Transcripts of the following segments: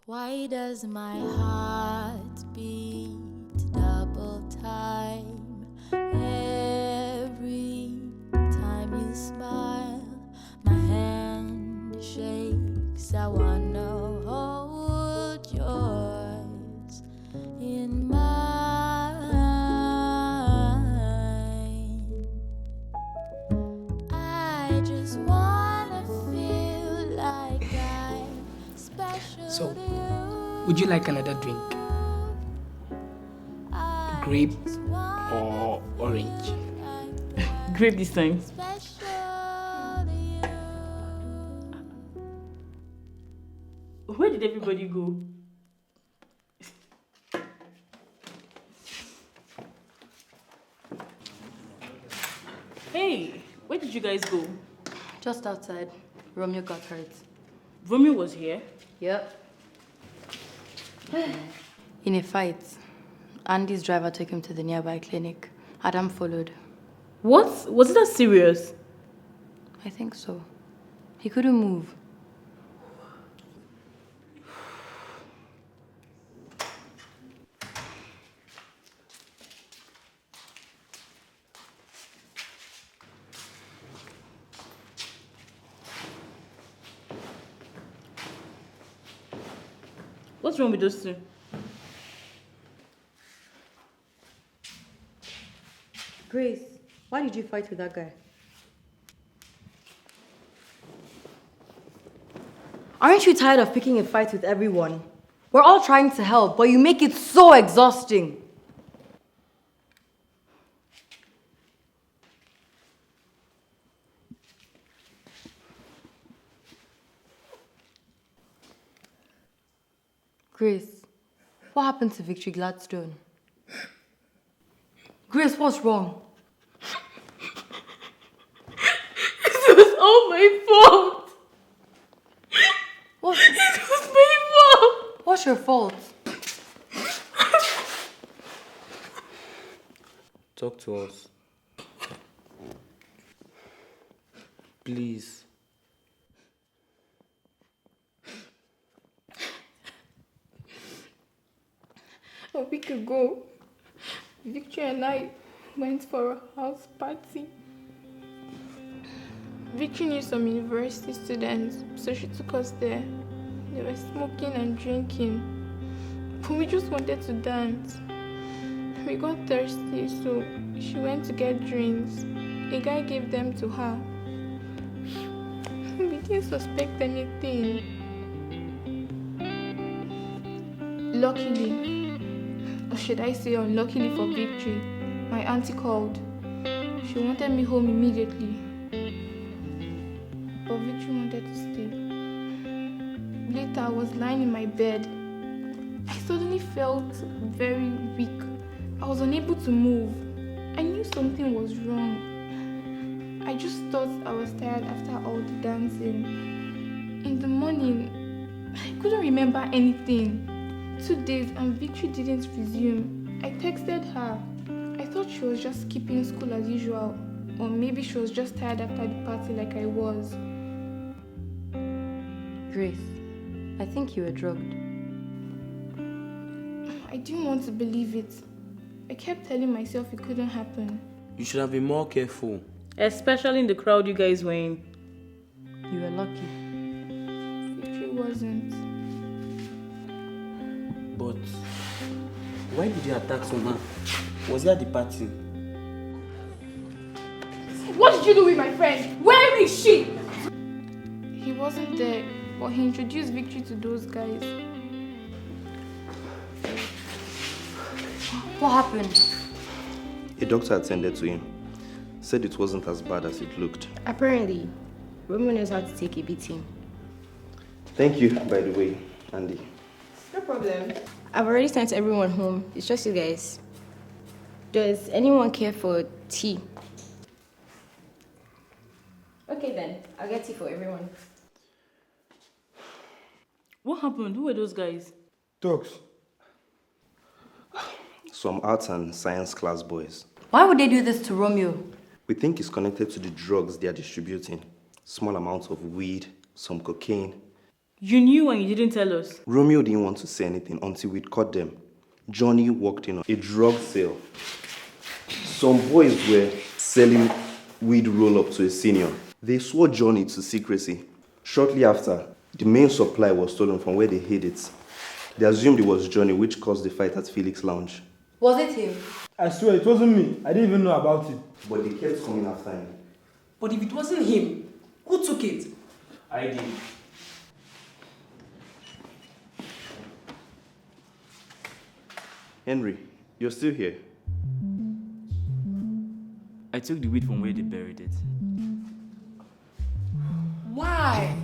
Why does my heart beat double time every time you smile? My hand shakes, I wanna hold yours in mine. I just wanna feel like I'm special. So, would you like another drink? Grape or orange? Grape this time. Where did everybody go? Hey, where did you guys go? Just outside. Romeo got hurt. Romeo was here? Yep. In a fight, Andy's driver took him to the nearby clinic. Adam followed. What? Was it that serious? I think so. He couldn't move. What's wrong with those two? Grace, why did you fight with that guy? Aren't you tired of picking a fight with everyone? We're all trying to help, but you make it so exhausting. Grace, what happened to Victory Gladstone? Grace, what's wrong? It was all my fault. What? It was my fault. What's your fault? Talk to us. Please. A week ago, Victory and I went for a house party. Victory knew some university students, so she took us there. They were smoking and drinking, but we just wanted to dance. We got thirsty, so she went to get drinks. A guy gave them to her. We didn't suspect anything. Luckily, or should I say unluckily for Victory, my auntie called. She wanted me home immediately, but Victory wanted to stay. Later, I was lying in my bed. I suddenly felt very weak. I was unable to move. I knew something was wrong. I just thought I was tired after all the dancing. In the morning, I couldn't remember anything. 2 days and Victory didn't resume. I texted her. I thought she was just skipping school as usual, or maybe she was just tired after the party like I was. Grace, I think you were drugged. I didn't want to believe it. I kept telling myself it couldn't happen. You should have been more careful. Especially in the crowd you guys were in. You were lucky. Victory wasn't. But why did you attack someone? Was he at the party? What did you do with my friend? Where is she? He wasn't there, but he introduced Victory to those guys. What happened? A doctor attended to him. Said it wasn't as bad as it looked. Apparently, Romeo knows how to take a beating. Thank you, by the way, Andy. No problem. I've already sent everyone home. It's just you guys. Does anyone care for tea? Okay then, I'll get tea for everyone. What happened? Who were those guys? Dogs. Some arts and science class boys. Why would they do this to Romeo? We think it's connected to the drugs they are distributing. Small amounts of weed, some cocaine. You knew and you didn't tell us. Romeo didn't want to say anything until we'd caught them. Johnny walked in on a drug sale. Some boys were selling weed roll-up to a senior. They swore Johnny to secrecy. Shortly after, the main supply was stolen from where they hid it. They assumed it was Johnny, which caused the fight at Felix Lounge. Was it him? I swear it wasn't me. I didn't even know about it. But they kept coming after him. But if it wasn't him, who took it? I did. Henry, you're still here. I took the weed from where they buried it. Why?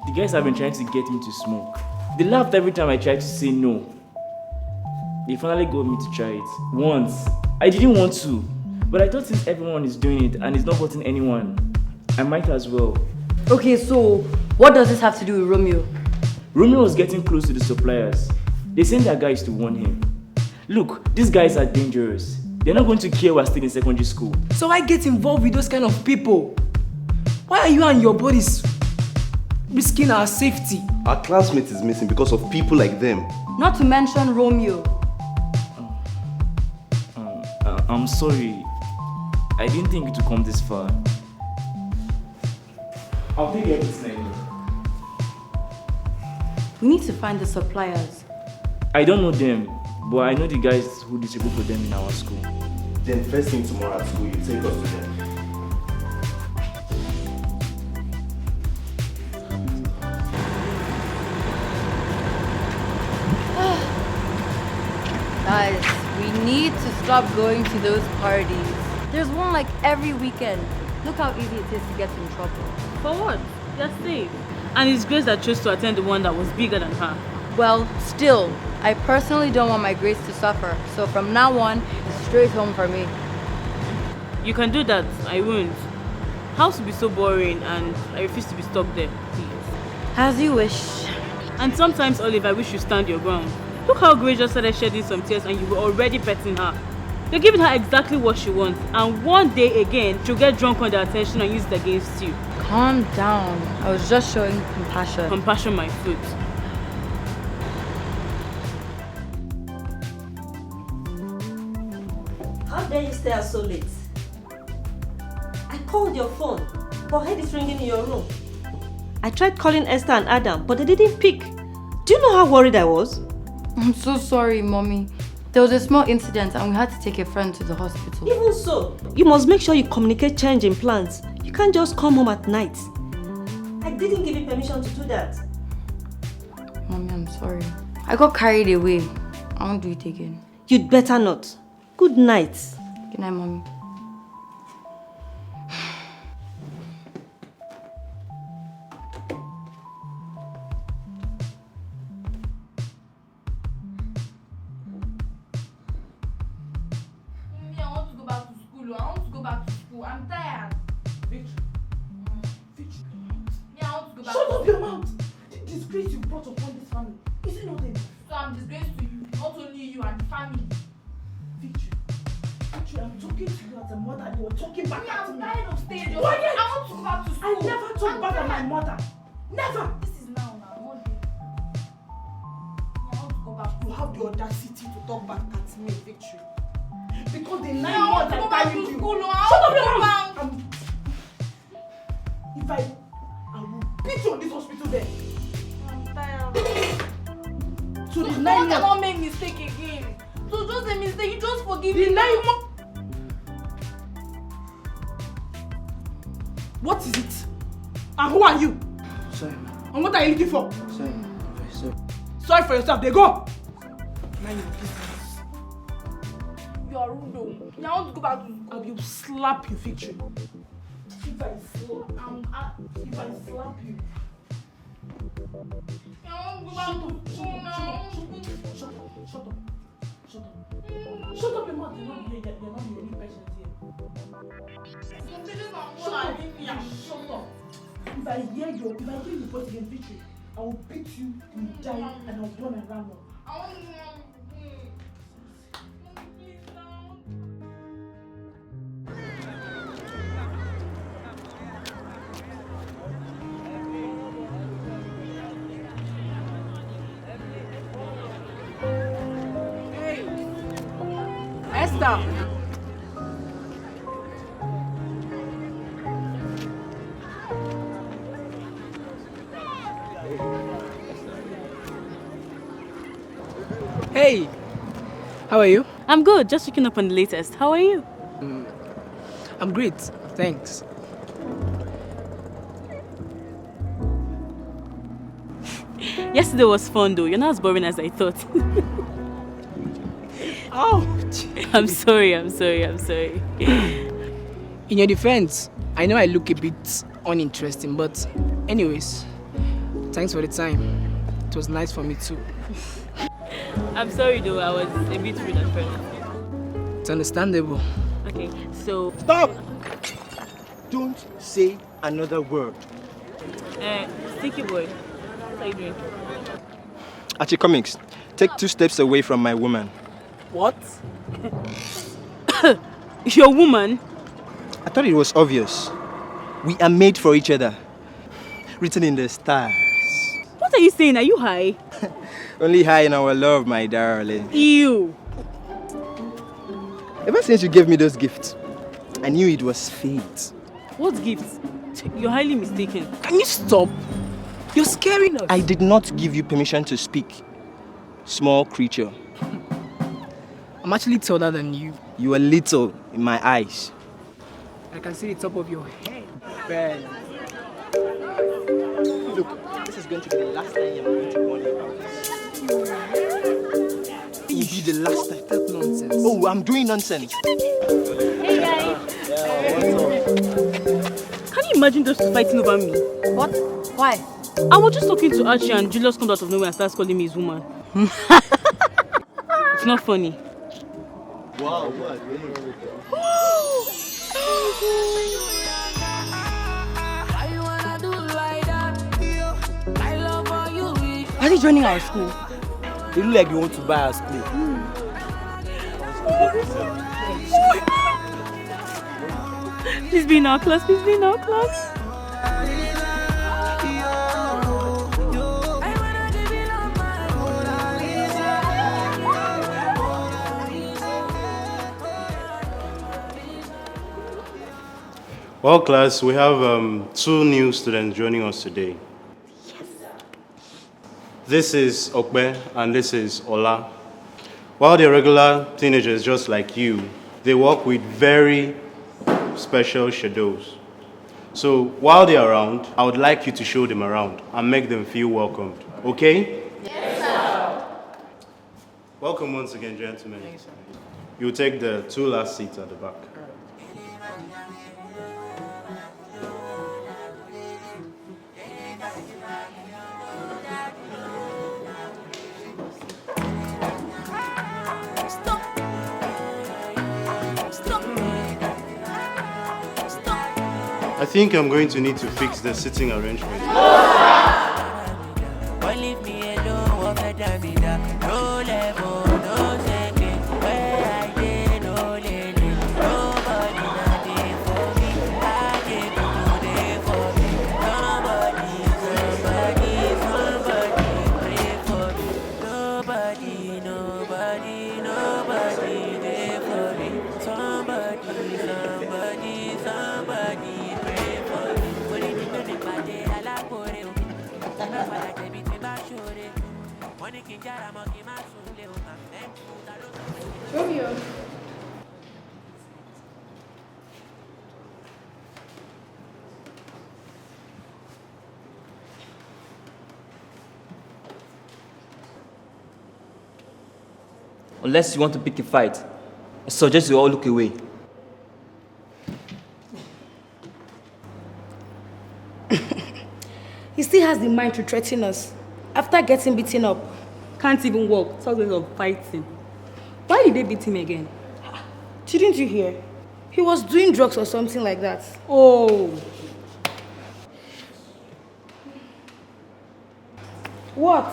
The guys have been trying to get me to smoke. They laughed every time I tried to say no. They finally got me to try it. Once. I didn't want to. But I thought since everyone is doing it and it's not hurting anyone, I might as well. Okay, so what does this have to do with Romeo? Romeo was getting close to the suppliers. They sent their guys to warn him. Look, these guys are dangerous. They're not going to care we're still in secondary school. So I get involved with those kind of people. Why are you and your buddies risking our safety? Our classmate is missing because of people like them. Not to mention Romeo. I'm sorry. I didn't think it would come this far. I'll take everything. We need to find the suppliers. I don't know them, but I know the guys who distribute for them in our school. Then first thing tomorrow at school, you take us to them. Guys, we need to stop going to those parties. There's one like every weekend. Look how easy it is to get in trouble. For what? They're safe. And it's Grace that chose to attend the one that was bigger than her. Well, still, I personally don't want my grades to suffer. So from now on, it's straight home for me. You can do that. I won't. House will be so boring and I refuse to be stuck there. Please. As you wish. And sometimes, Olive, I wish you stand your ground. Look how Grace just started shedding some tears and you were already petting her. You're giving her exactly what she wants, and one day again, she'll get drunk on the attention and use it against you. Calm down. I was just showing compassion. Compassion, my foot. How dare you stay out so late? I called your phone, but head is ringing in your room. I tried calling Esther and Adam, but they didn't pick. Do you know how worried I was? I'm so sorry, Mommy. There was a small incident and we had to take a friend to the hospital. Even so, you must make sure you communicate change in plans. You can't just come home at night. I didn't give you permission to do that. Mommy, I'm sorry. I got carried away. I won't do it again. You'd better not. Good night. Good night, Mommy. Shut up your mouth! The disgrace you brought upon this family, is it not enough? So I'm disgrace to you, not only you and the family. Victory, I'm talking to you as a mother and you were talking back at me. I'm tired of staying just. Why? I want to go back to school. I never talk back at my mother. Never! This is now, one day. I want to go back. You have the audacity to talk back at me, Victory. Because the 9 months I carried you. Shut up your mouth! If I will beat you on this hospital bed. I'm tired. So the 9 months cannot make mistake again. So just a mistake, you just forgive me. The 9 months. What is it? And who are you? Sorry. And what are you looking for? Sorry. Sorry. Sorry for yourself, they go! Mind your business. You are rude though. You want to go back to school, I will slap you, Victory. If I slap you. I want to go back to school now. Shut up. Shut up your mouth. You're not the only patient here. Shut up. If I hear your voice again, Victory, I will beat you, you die, and I'll run around. I want to Esther! Hey! How are you? I'm good, just checking up on the latest. How are you? I'm great, thanks. Yesterday was fun though. You're not as boring as I thought. Oh! I'm sorry. In your defense, I know I look a bit uninteresting, but anyways, thanks for the time. It was nice for me too. I'm sorry though, I was a bit rude at first. It's understandable. Okay, so... Stop! Don't say another word. Sticky boy, what are you doing? Archie Comics, take 2 steps away from my woman. What? Your woman? I thought it was obvious. We are made for each other. Written in the stars. What are you saying? Are you high? Only high in our love, my darling. Ew. Ever since you gave me those gifts, I knew it was fate. What gifts? You're highly mistaken. Can you stop? You're scaring us. I did not give you permission to speak. Small creature. I'm actually taller than you. You are little in my eyes. I can see the top of your head. Ben. Look, this is going to be the last time you're going to warn me about this. It will be the last time. That's nonsense. Oh, I'm doing nonsense. Hey guys. Can you imagine those two fighting over me? What? Why? I was just talking to Archie and Julius comes out of nowhere and starts calling me his woman. It's not funny. Wow, what? Are you joining our school? They look like they want to buy us play. Please be in our class, Well, class, we have 2 new students joining us today. Yes. This is Okbe and this is Ola. While they're regular teenagers just like you, they work with very special shadows. So while they're around, I would like you to show them around and make them feel welcomed. Okay? Yes, sir. Welcome once again, gentlemen. You'll take the 2 last seats at the back. I think I'm going to need to fix the sitting arrangement. Romeo. Unless you want to pick a fight, I suggest you all look away. He still has the mind to threaten us after getting beaten up. Can't even walk. Talk of fighting. Why did they beat him again? Didn't you hear? He was doing drugs or something like that. Oh. What?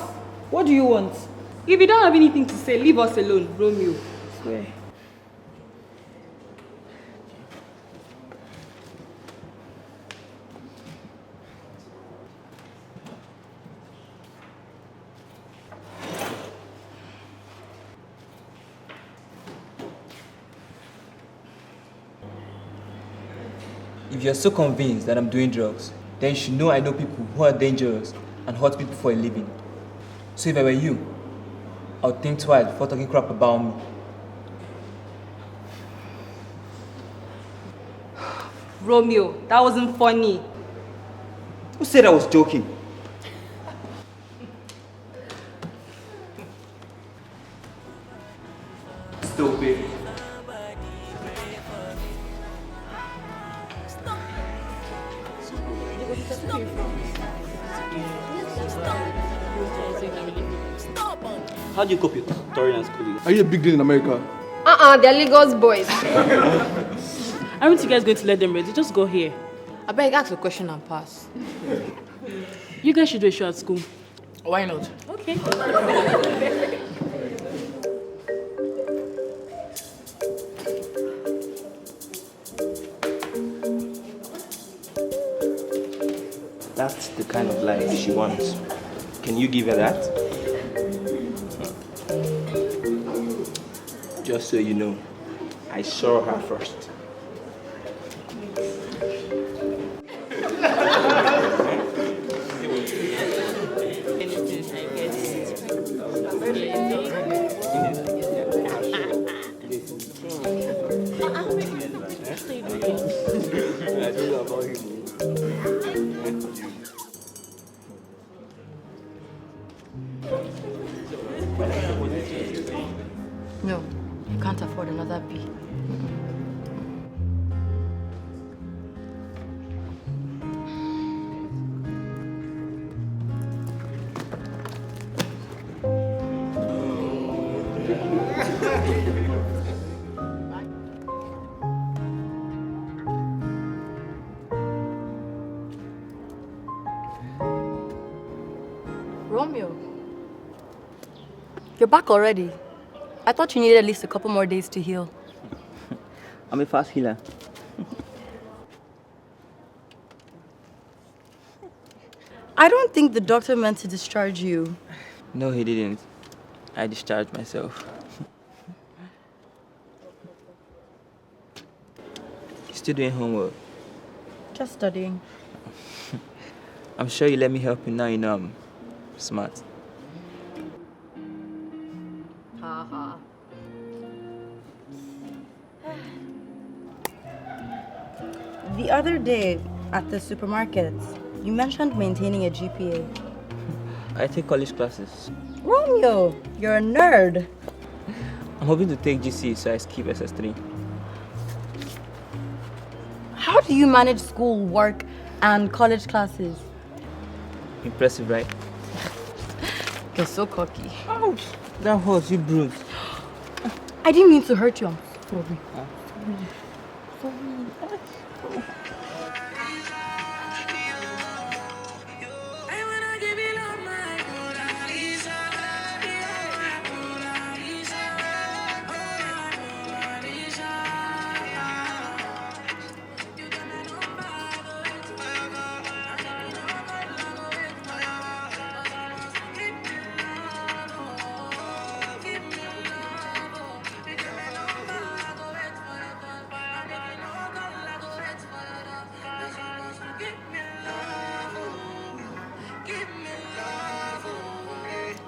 What do you want? If you don't have anything to say, leave us alone, Romeo. Swear. If you're so convinced that I'm doing drugs, then you should know I know people who are dangerous and hurt people for a living. So if I were you, I would think twice before talking crap about me. Romeo, that wasn't funny. Who said I was joking? Stupid. How do you cope with Torian schooling? Are you a big deal in America? They're Lagos boys. Aren't you guys going to let them ready? Just go here. I beg, ask a question and pass. You guys should do a show at school. Why not? Okay. That's the kind of life she wants. Can you give her that? Just so you know, I saw her first. No, you can't afford another B. Romeo, you're back already. I thought you needed at least a couple more days to heal. I'm a fast healer. I don't think the doctor meant to discharge you. No, he didn't. I discharged myself. Still doing homework? Just studying. I'm sure you let me help you now you know I'm smart. Haha. The other day at the supermarket, you mentioned maintaining a GPA. I take college classes. Romeo, you're a nerd. I'm hoping to take GC so I skip SS3. How do you manage school, work, and college classes? Impressive, right? You're so cocky. Ouch! That hurts, you bruised. I didn't mean to hurt you. I'm sorry.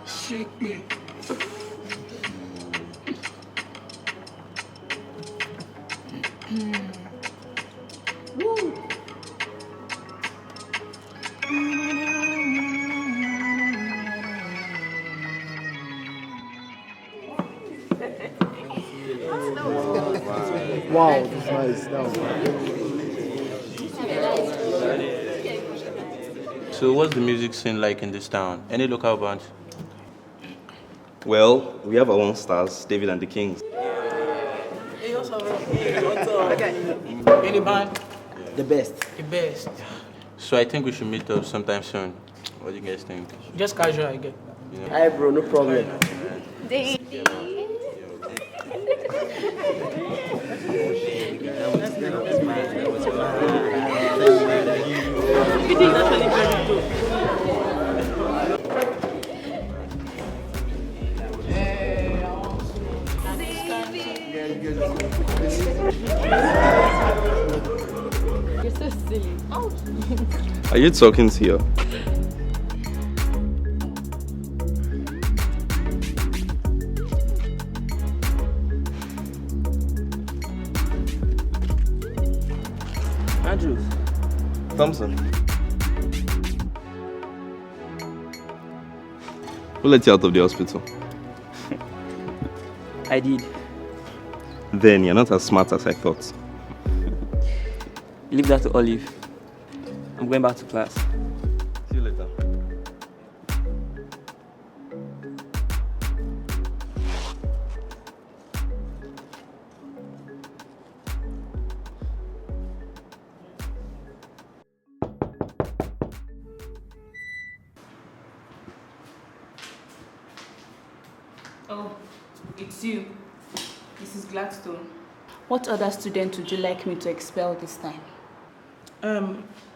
Shake me. Woo. Wow, that's nice. That was So what's the music scene like in this town? Any local bands? Well, we have our own stars, David and the Kings. Any band? The best. The best. So I think we should meet up sometime soon. What do you guys think? Just casual, I get. You know? Hi, bro, no problem. Everything is actually very good. You're so silly. Oh. Are you talking to her? Andrew. Thompson. Who let you out of the hospital? I did. Then you're not as smart as I thought. Leave that to Olive. I'm going back to class. See you later. Oh, it's you, Mrs. Gladstone. What other student would you like me to expel this time?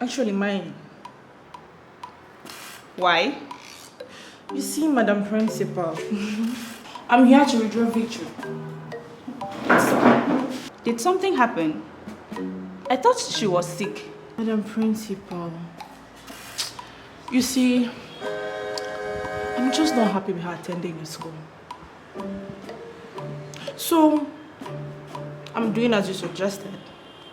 Actually mine. Why? You see, Madam Principal, I'm here to withdraw Victory. Did something happen? I thought she was sick. Madam Principal, you see, I'm just not happy with her attending the school. So, I'm doing as you suggested.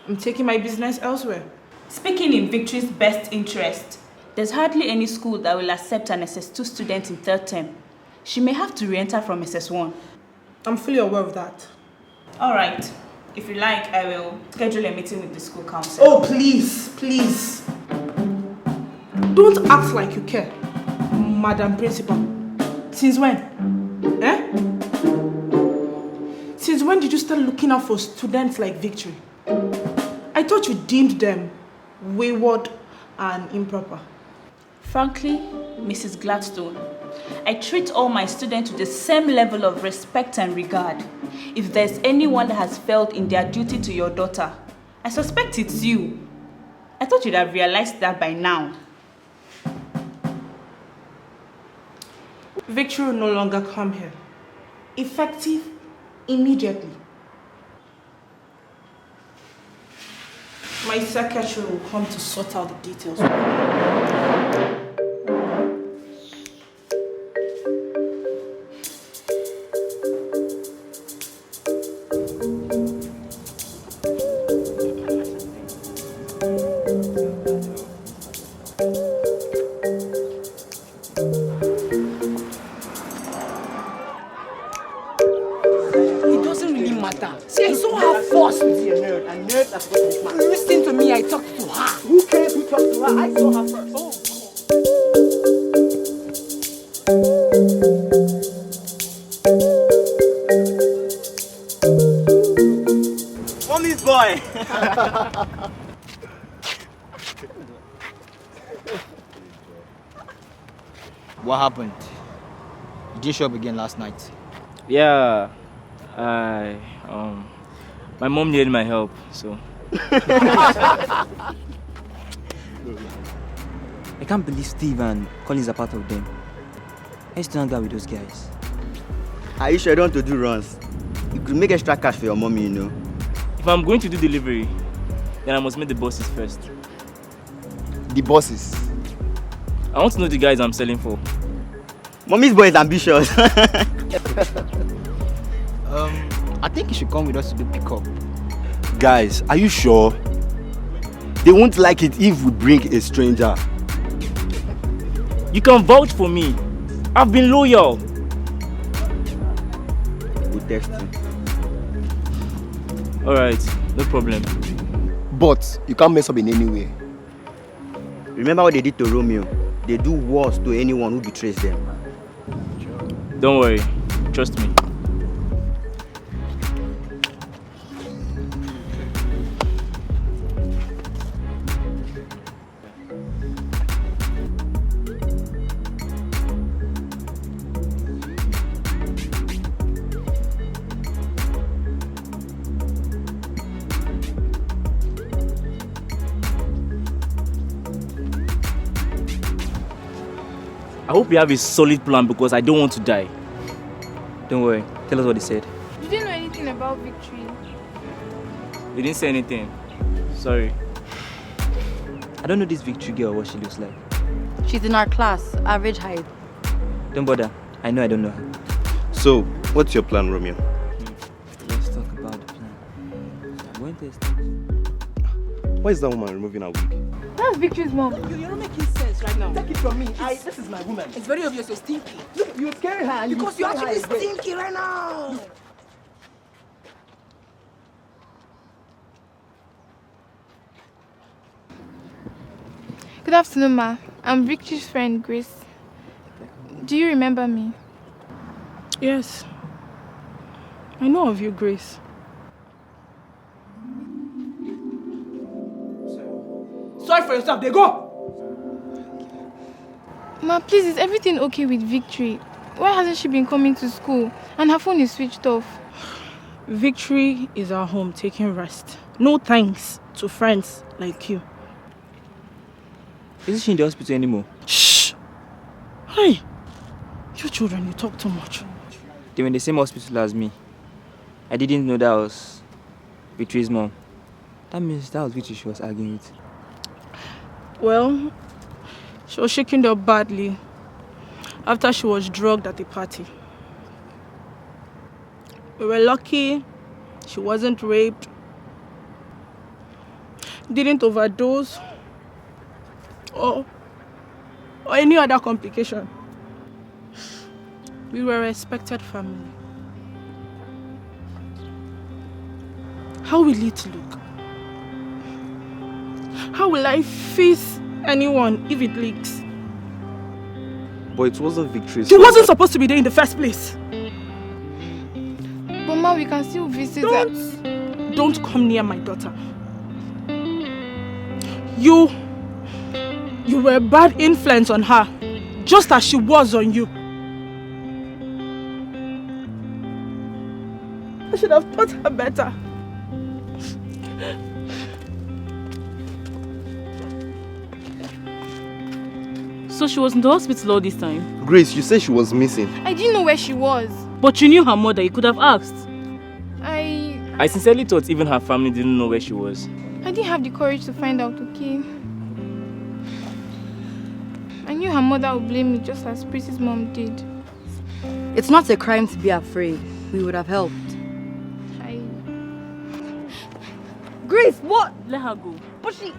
I'm taking my business elsewhere. Speaking in Victory's best interest, there's hardly any school that will accept an SS2 student in third term. She may have to re-enter from SS1. I'm fully aware of that. All right. If you like, I will schedule a meeting with the school council. Oh, please, please. Don't act like you care, Madam Principal. Since when? Since when did you start looking out for students like Victory? I thought you deemed them wayward and improper. Frankly, Mrs. Gladstone, I treat all my students with the same level of respect and regard. If there's anyone that has failed in their duty to your daughter, I suspect it's you. I thought you'd have realized that by now. Victory will no longer come here. Effective immediately. My secretary will come to sort out the details. It doesn't really matter. See, I saw her first. Listen to me, I talked to her. Who cares who talked to her? I saw her first. Mommy's boy. What happened? You didn't show up again last night. Yeah, my mom needed my help, so. I can't believe Steve and Colin's are part of them. I used to hang out with those guys. Are you sure you don't want to do runs? You could make extra cash for your mommy, you know. If I'm going to do delivery, then I must meet the bosses first. The bosses? I want to know the guys I'm selling for. Mommy's boy is ambitious. I think you should come with us to do pickup. Guys, are you sure? They won't like it if we bring a stranger. You can vouch for me. I've been loyal. We'll text him. Alright, no problem. But you can't mess up in any way. Remember what they did to Romeo? They do worse to anyone who betrays them. Don't worry, trust me. I hope you have a solid plan because I don't want to die. Don't worry. Tell us what he said. You didn't know anything about Victory. You didn't say anything. Sorry. I don't know this Victory girl, what she looks like. She's in our class, average height. Don't bother. I know I don't know her. So, what's your plan, Romeo? Let's talk about the plan. I'm going to start. Why is that woman removing her wig? That's Victory's mom. You're not making sense right now. Take it from me. This is my woman. It's very obvious you're stinky. Look, you're scaring her and Because you're scaring actually her again. stinky right now. Good afternoon, ma. I'm Victory's friend, Grace. Do you remember me? Yes. I know of you, Grace. Sorry for yourself, they go. Ma, please, is everything okay with Victory? Why hasn't she been coming to school? And her phone is switched off. Victory is our home, taking rest. No thanks to friends like you. Isn't she in the hospital anymore? Shh! Hey! You children, you talk too much. They were in the same hospital as me. I didn't know that was Victory's mom. That means that was Victory she was arguing with. Well, she was shaken up badly after she was drugged at a party. We were lucky she wasn't raped, didn't overdose, or any other complication. We were a respected family. How will it look? How will I face anyone if it leaks? But it wasn't Victory's She fault. wasn't supposed to be there in the first place. But ma, we can still visit her. Don't come near my daughter. You were a bad influence on her, just as she was on you. I should have taught her better. So she was in the hospital all this time? Grace, you said she was missing. I didn't know where she was. But you knew her mother, you could have asked. I sincerely thought even her family didn't know where she was. I didn't have the courage to find out, okay? I knew her mother would blame me just as Prissy's mom did. It's not a crime to be afraid. We would have helped. Grace, what? Let her go. But she...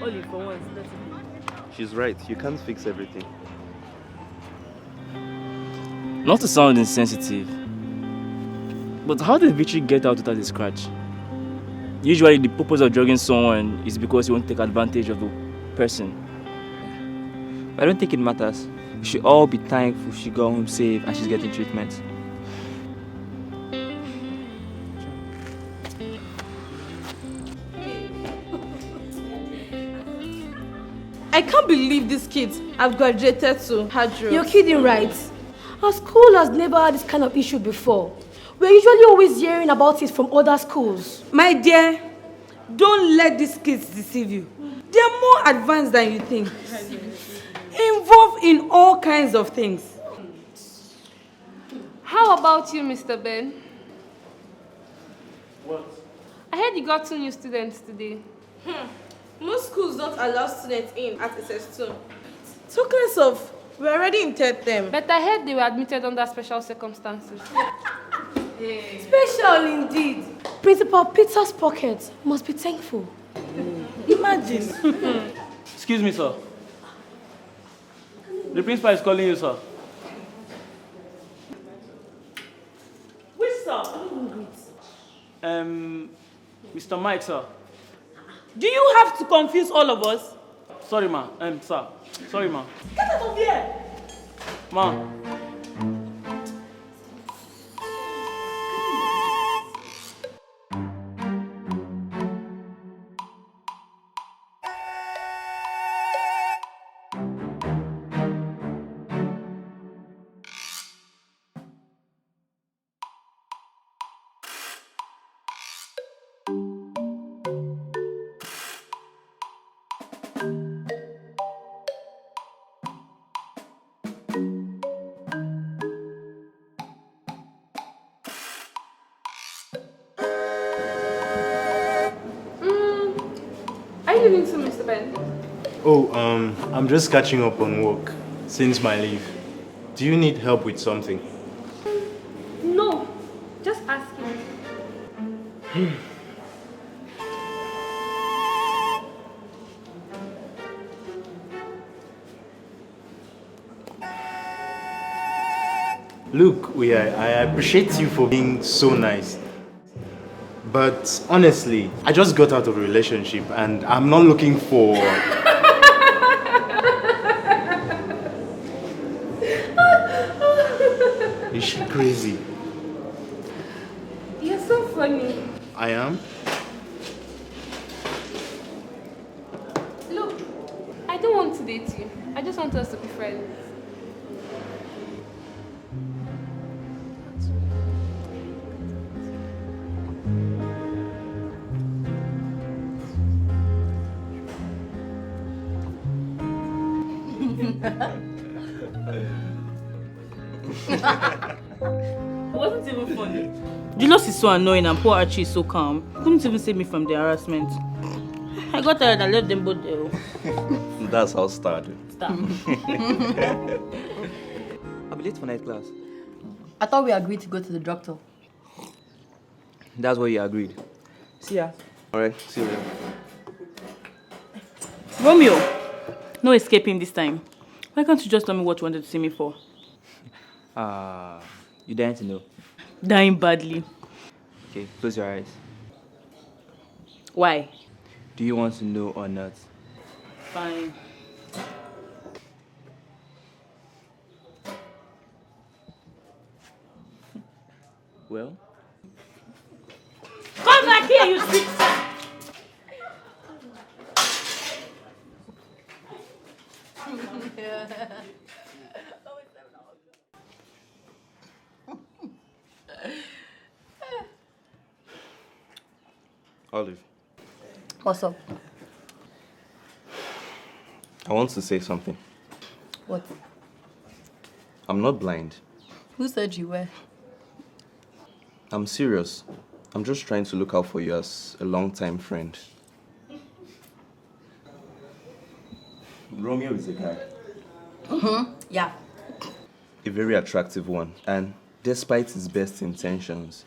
Only for once, let her go. She's right. You can't fix everything. Not to sound insensitive, but how did Victory get out without a scratch? Usually the purpose of drugging someone is because you want to take advantage of the person. I don't think it matters. We should all be thankful she got home safe and she's getting treatment. I can't believe these kids have graduated to hard drugs. You're kidding, right? Our school has never had this kind of issue before. We're usually always hearing about it from other schools. My dear, don't let these kids deceive you. They're more advanced than you think. Involved in all kinds of things. How about you, Mr. Ben? What? I heard you got 2 new students today. Most schools don't allow students in at SS2. Talk less of, we're already in 3rd term. But I heard they were admitted under special circumstances. Special indeed. Principal Peter's pocket must be thankful. Imagine. Excuse me, sir. The principal is calling you, sir. Which sir? Mr. Mike, sir. Do you have to confuse all of us? Sorry, ma. Sir. Sorry, ma. Get out of here! Ma. Are you leaving soon, Mr. Ben? Oh, I'm just catching up on work since my leave. Do you need help with something? No, just asking. Look, I appreciate you for being so nice. But honestly, I just got out of a relationship and I'm not looking for... Is she crazy? You're so funny. I am? Look, I don't want to date you. I just want us to be friends. It wasn't even funny. Julius is so annoying and poor Archie is so calm. Couldn't even save me from the harassment. I got tired and left them both there. That's how it started. Stop. I'll be late for night class. I thought we agreed to go to the doctor. That's what you agreed. See ya. Alright, see you later. Romeo, no escaping this time. Why can't you just tell me what you wanted to see me for? You dying to know? Dying badly. Okay, close your eyes. Why? Do you want to know or not? Fine. Well? Come back here, you sick son! Olive, What's up? I want to say something. What? I'm not blind. Who said you were? I'm serious. I'm just trying to look out for you as a long-time friend. Romeo is a guy. Yeah. A very attractive one. And despite his best intentions,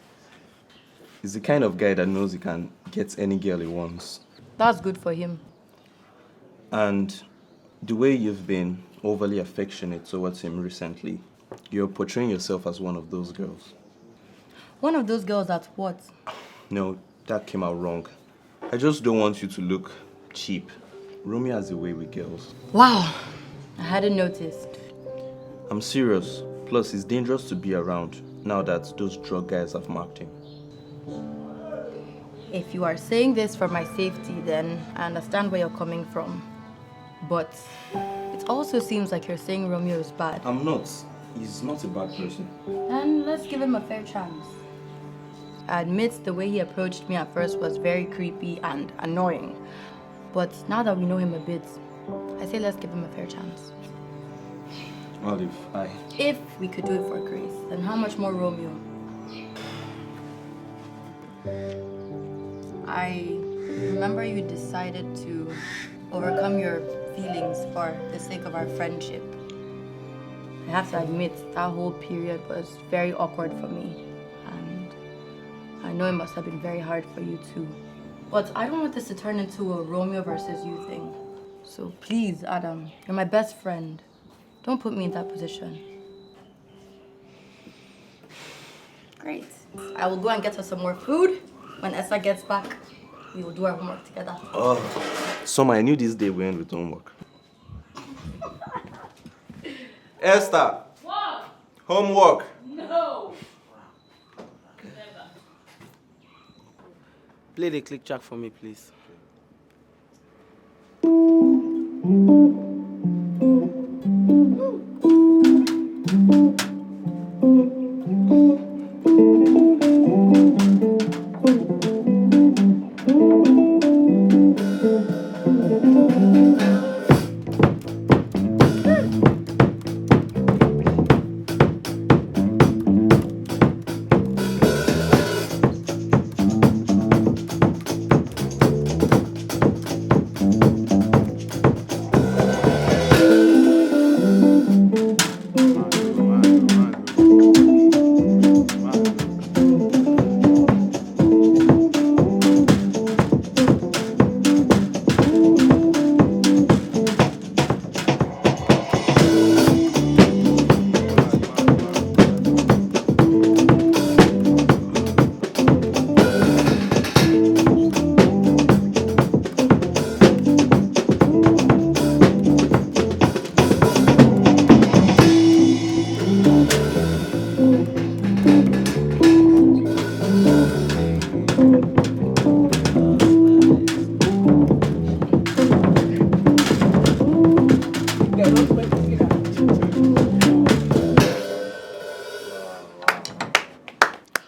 he's the kind of guy that knows he can get any girl he wants. That's good for him. And the way you've been overly affectionate towards him recently, you're portraying yourself as one of those girls. One of those girls that what? No, that came out wrong. I just don't want you to look cheap. Romeo has a way with girls. Wow. I hadn't noticed. I'm serious. Plus, it's dangerous to be around now that those drug guys have marked him. If you are saying this for my safety, then I understand where you're coming from. But it also seems like you're saying Romeo is bad. I'm not. He's not a bad person. Then let's give him a fair chance. I admit the way he approached me at first was very creepy and annoying. But now that we know him a bit, I say let's give him a fair chance. Olive, If we could do it for Grace, then how much more Romeo? I remember you decided to overcome your feelings for the sake of our friendship. I have to admit, that whole period was very awkward for me. And I know it must have been very hard for you too. But I don't want this to turn into a Romeo versus you thing. So please, Adam, you're my best friend. Don't put me in that position. Great. I will go and get us some more food. When Esther gets back, we will do our homework together. Oh, Summer, I knew this day would end with homework. Esther! What? Homework! No. Play the click track for me, please.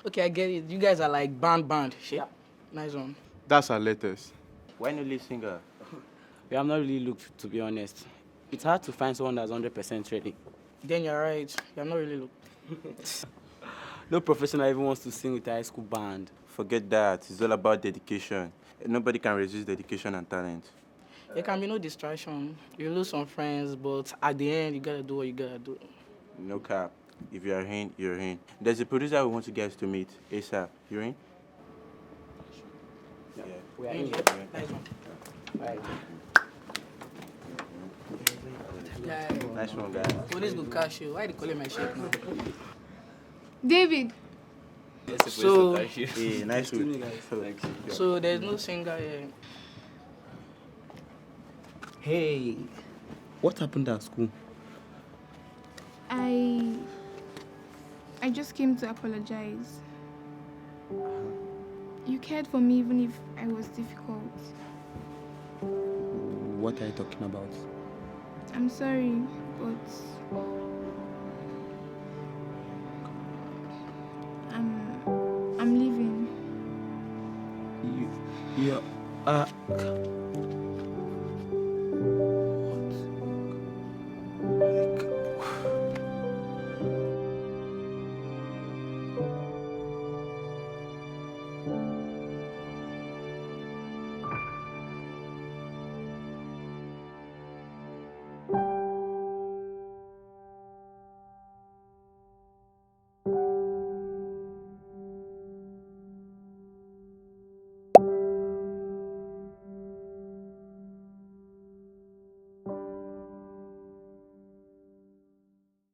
Okay, I get it. You guys are like band. Shit. Nice one. That's our latest. Why no lead singer? We have not really looked, to be honest. It's hard to find someone that's 100% ready. Then you're right. You have not really looked. No professional even wants to sing with a high school band. Forget that. It's all about dedication. Nobody can resist dedication and talent. There can be no distraction. You lose some friends, but at the end, you gotta do what you gotta do. No cap. If you're in, you're in. There's a producer we want you guys to meet. ASAP. You're in? Yeah. We are in. Nice one. Right. Nice one, guys. Police go catch you. Why they calling my shape now? David. So, hey, nice to meet you guys. So there's no singer here. Hey, what happened at school? I just came to apologize. You cared for me even if I was difficult. What are you talking about? I'm sorry, but I'm leaving. You